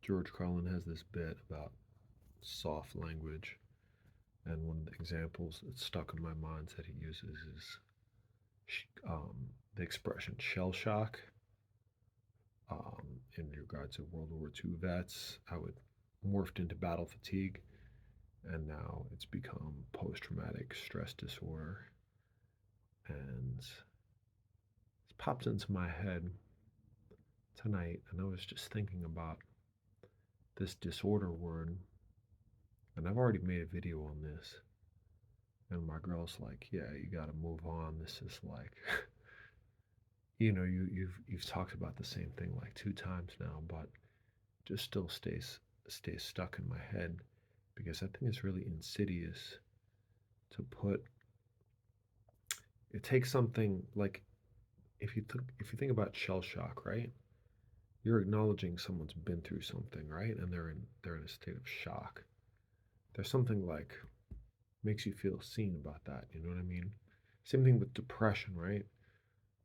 George Carlin has this bit about soft language, and one of the examples that's stuck in my mind that he uses is the expression shell shock. In regards to World War II vets, how it morphed into battle fatigue, and now it's become post traumatic stress disorder. And it popped into my head tonight, and I was just thinking about this disorder word, and I've already made a video on this. And my girl's like, "Yeah, you got to move on. This is like, you've talked about the same thing like two times now, but just still stays stuck in my head because I think it's really insidious to put. It takes something like if you think about shell shock, right? You're acknowledging someone's been through something, right? And they're in a state of shock. There's something like makes you feel seen about that. You know what I mean? Same thing with depression, right?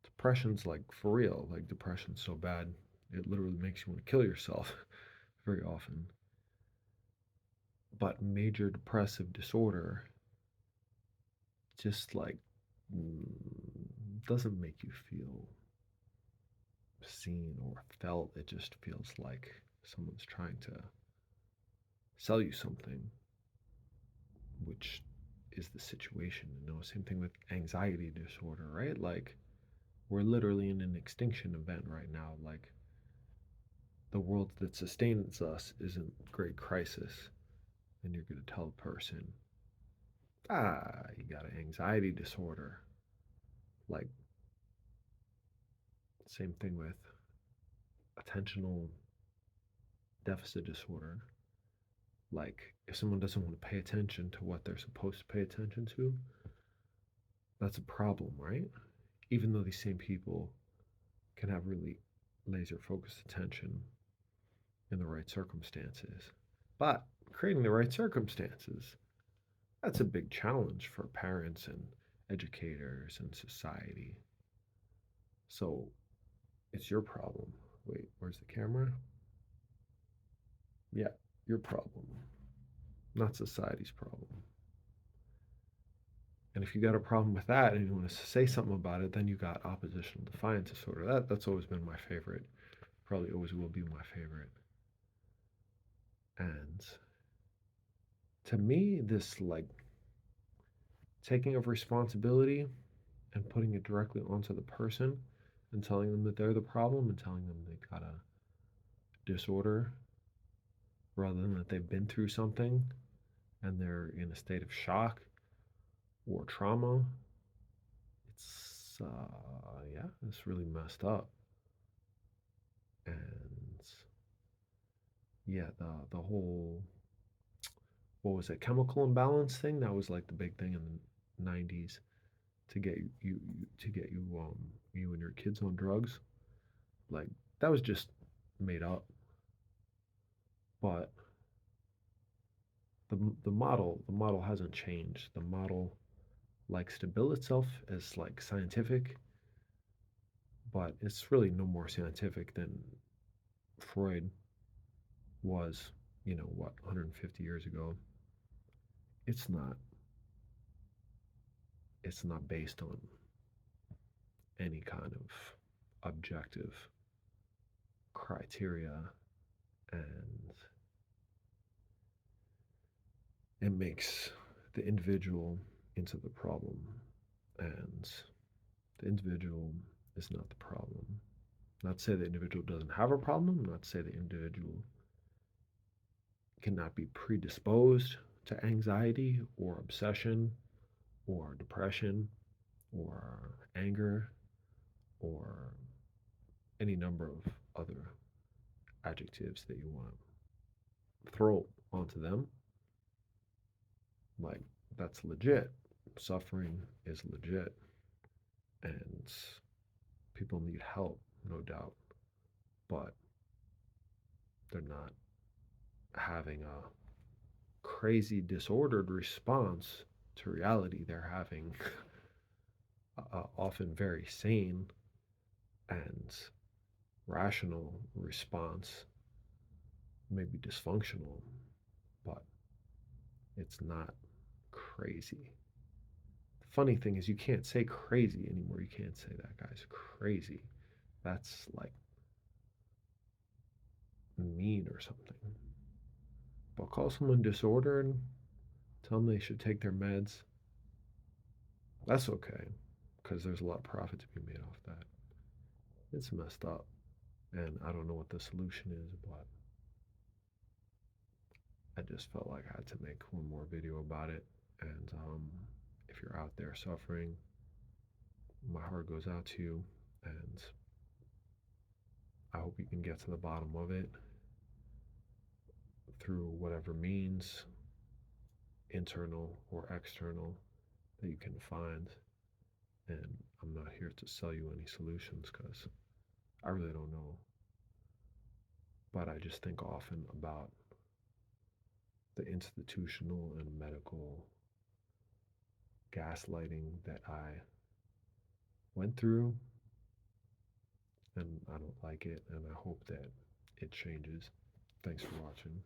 Depression's like for real. Like depression's so bad, it literally makes you want to kill yourself very often. But major depressive disorder just like doesn't make you feel seen or felt. It just feels like someone's trying to sell you something, which is the situation. Same thing with anxiety disorder, right? Like we're literally in an extinction event right now. Like the world that sustains us is in great crisis, and you're going to tell a person, you got an anxiety disorder. Like, same thing with attentional deficit disorder. Like, if someone doesn't want to pay attention to what they're supposed to pay attention to, that's a problem, right? Even though these same people can have really laser focused attention in the right circumstances. But creating the right circumstances, that's a big challenge for parents and educators and society. So it's your problem. Wait, where's the camera? Yeah, your problem, not society's problem. And if you got a problem with that and you want to say something about it, then you got oppositional defiance disorder. That's always been my favorite. Probably always will be my favorite. And to me, this like taking of responsibility and putting it directly onto the person and telling them that they're the problem and telling them they've got a disorder rather than that they've been through something and they're in a state of shock or trauma. Yeah, it's really messed up. And yeah, the whole what was it, chemical imbalance thing, that was like the big thing in the 90s to get you and your kids on drugs. Like that was just made up. But the model hasn't changed. The model likes to bill itself as like scientific, but it's really no more scientific than Freud was, what, 150 years ago. It's not it's not based on any kind of objective criteria, and it makes the individual into the problem, and the individual is not the problem. Not to say the individual doesn't have a problem, not to say the individual cannot be predisposed to anxiety or obsession or depression or anger or any number of other adjectives that you want to throw onto them. Like, that's legit. Suffering is legit. And people need help, no doubt. But they're not having a crazy disordered response to reality. They're having often very sane and rational response maybe dysfunctional, but it's not crazy. The funny thing is, you can't say crazy anymore. You can't say that guy's crazy. That's like mean or something. But call someone disordered, tell them they should take their meds. That's okay, because there's a lot of profit to be made off that. It's messed up, and I don't know what the solution is, but I just felt like I had to make one more video about it. And if you're out there suffering, my heart goes out to you, and I hope you can get to the bottom of it through whatever means, internal or external, that you can find. And I'm not here to sell you any solutions because I really don't know. But I just think often about the institutional and medical gaslighting that I went through, and I don't like it, and I hope that it changes. Thanks for watching.